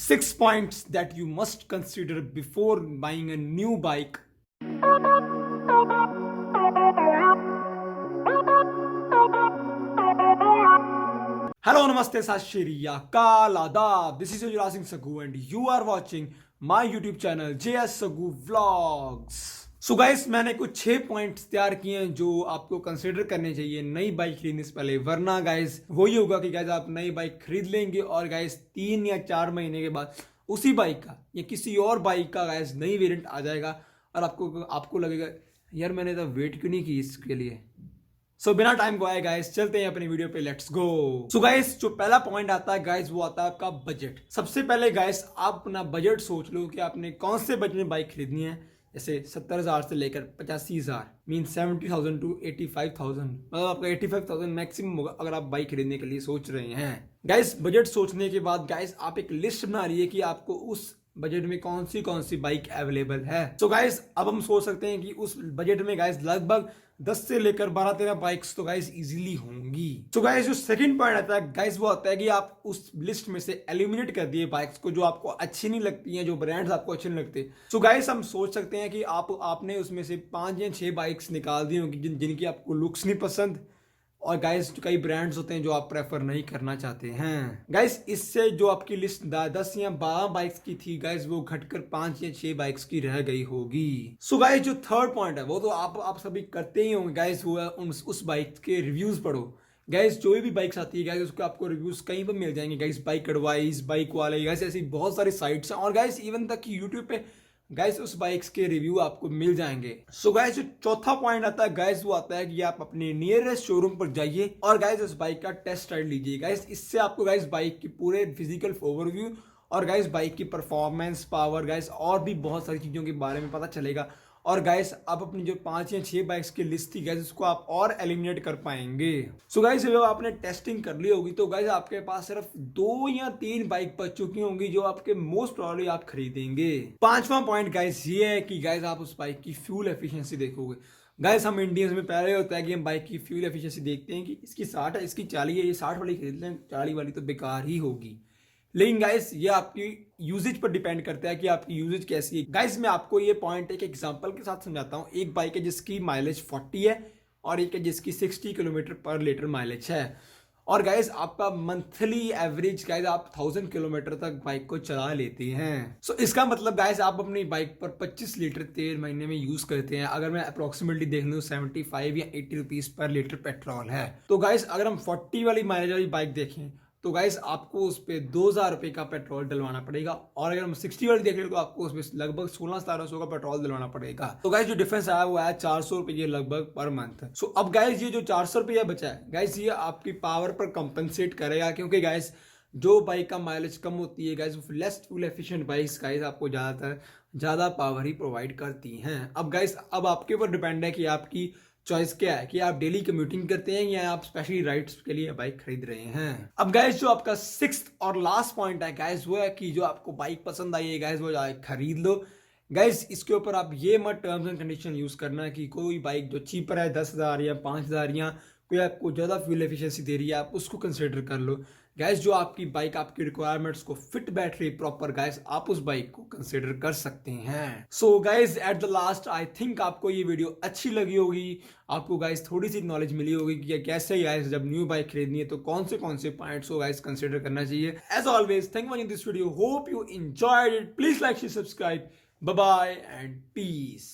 6 points that you must consider before buying a new bike. Hello, namaste, sat shri akal, adab. This is JSSAGOO and you are watching my YouTube channel JSSAGOO Vlogs. So guys मैंने कुछ 6 points तैयार किए हैं जो आपको consider करने चाहिए नई बाइक खरीदने से पहले, वरना गाइस वही होगा कि गाइस आप नई बाइक खरीद लेंगे और गाइस 3 या 4 महीने के बाद उसी बाइक का या किसी और बाइक का गाइस नई वेरिएंट आ जाएगा और आपको लगेगा यार मैंने तो वेट क्यों नहीं की इसके लिए। सो बिना टाइम गवाए गाइस चलते हैं अपनी वीडियो पे, लेट्स गो। सो गाइस जो पहला पॉइंट आता है गाइस वो आता है आपका बजट। सबसे पहले गाइस आप अपना बजट सोच लो कि आपने कौन से बजट में बाइक खरीदनी है। जैसे 70,000 से लेकर 85,000 मीन 70,000 टू 85,000, मतलब आपका 85,000 मैक्सिमम होगा अगर आप बाइक खरीदने के लिए सोच रहे हैं। गाइस बजट सोचने के बाद गाइस आप एक लिस्ट बना रही है कि आपको उस बजट में कौन सी बाइक अवेलेबल है। सो गाइस अब हम सोच सकते हैं कि उस बजट में गाइस लगभग 10 से लेकर 12-13 बाइक्स तो गाइस इजीली होंगी। सो गाइस जो सेकंड पॉइंट आता है गाइस वो आता है कि आप उस लिस्ट में से एलिमिनेट कर दिए बाइक्स को जो आपको अच्छी नहीं लगती हैं, जो ब्रांड्स आपको अच्छे नहीं लगते। सो गाइस हम सोच सकते हैं कि आपने उसमें से 5 या 6 बाइक्स निकाल दी होंगी जिनकी आपको लुक्स नहीं पसंद, और गाइस कई ब्रांड्स होते हैं जो आप प्रेफर नहीं करना चाहते हैं। गाइस इससे जो आपकी लिस्ट 10 या 12 बाइक्स की थी गाइस वो घटकर 5 या 6 बाइक्स की रह गई होगी। सो गाइस जो थर्ड पॉइंट है वो तो आप सभी करते ही होंगे गाइस, वो है उस बाइक के रिव्यूज पढ़ो। गाइस जो भी बाइक्स आती है गाइस उसको आपको रिव्यूज कहीं पर मिल जाएंगे गाइस, बाइक एडवाइस, बाइक वाले, गाइस ऐसी बहुत सारी साइट्स हैं और गाइस इवन तक यूट्यूब पे गाइस उस बाइक्स के रिव्यू आपको मिल जाएंगे। सो गाइस जो चौथा पॉइंट आता है गाइस वो आता है कि आप अपने नियरेस्ट शोरूम पर जाइए और गाइस उस बाइक का टेस्ट राइड लीजिए। गाइस इससे आपको गाइस बाइक की पूरे फिजिकल ओवरव्यू और गाइस बाइक की परफॉर्मेंस, पावर गाइस और भी बहुत सारी चीजों के बारे में पता चलेगा। और गाइस आप अपनी जो 5 या 6 बाइक्स की लिस्ट थी गाइस उसको आप और एलिमिनेट कर पाएंगे। सो गाइस जब आपने टेस्टिंग कर ली होगी तो गाइस आपके पास सिर्फ 2 या 3 बाइक बच चुकी होंगी जो आपके मोस्ट प्रोबेबली आप खरीदेंगे। 5वां पॉइंट गाइस ये है कि गाइस आप उस बाइक की फ्यूल एफिशिएंसी देखोगे। गाइस हम इंडियंस में पहले होता है कि हम बाइक की फ्यूल एफिशिएंसी देखते हैं कि इसकी 60 है, इसकी 40 है, ये 60 वाली खरीद लें, 40 वाली तो बेकार ही होगी। लेकिन गाइस ये आपकी यूजेज पर डिपेंड करता है कि आपकी यूजेज कैसी है। गाइस मैं आपको ये पॉइंट एक एग्जांपल के साथ समझाता हूँ। एक बाइक है जिसकी माइलेज 40 है और एक है जिसकी 60 किलोमीटर पर लीटर माइलेज है, और गाइस आपका मंथली एवरेज गाइस आप 1000 किलोमीटर तक बाइक को चला लेते हैं। सो इसका मतलब गाइस आप अपनी बाइक पर 25 लीटर तेल महीने में यूज करते हैं। अगर मैं अप्रोक्सीमेटली देख लूँ 75 या 80 रुपीज पर लीटर पेट्रोल है। तो गाइस अगर हम 40 वाली माइलेज वाली बाइक देखें तो गाइस आपको उस पर 2,000 रुपये का पेट्रोल डलवाना पड़ेगा, और अगर हम 60 वाली देख रहे तो आपको उसमें लगभग 1600-1700 का पेट्रोल डलवाना पड़ेगा। तो गाइस जो डिफरेंस आया वो आया 400 रुपये लगभग पर मंथ। सो अब गाइस ये जो 400 रुपया बचा है गाइस ये आपकी पावर पर कंपनसेट करेगा, क्योंकि गाइस जो बाइक का माइलेज कम होती है guys less fuel efficient bikes guys आपको ज़्यादा पावर ही प्रोवाइड करती हैं। अब गाइस अब आपके ऊपर डिपेंड है कि आपकी चॉइस क्या है, कि आप डेली कम्यूटिंग करते हैं या आप स्पेशली राइड्स के लिए बाइक खरीद रहे हैं। अब गाइस जो आपका 6th और लास्ट पॉइंट है गाइस वो है कि जो आपको बाइक पसंद आई है गाइस वो जाके खरीद लो। गाइस इसके ऊपर आप ये मत टर्म्स एंड कंडीशन यूज करना कि कोई बाइक जो चीपर है 10,000 या 5,000 या कोई आपको ज़्यादा फ्यूल एफिशिएंसी दे रही है आप उसको कंसिडर कर लो। गाइस जो आपकी बाइक आपकी रिक्वायरमेंट्स को फिट बैठ रही प्रॉपर गाइस आप उस बाइक को कंसिडर कर सकते हैं। So guys at the last I think आपको ये वीडियो अच्छी लगी होगी, आपको गाइस थोड़ी सी नॉलेज मिली होगी कि कैसे गाइस जब न्यू बाइक खरीदनी है तो कौन से पॉइंट्स को गाइस कंसिडर करना चाहिए। As always thank you for watching this video, hope you enjoyed it, please like share subscribe, bye bye and piece.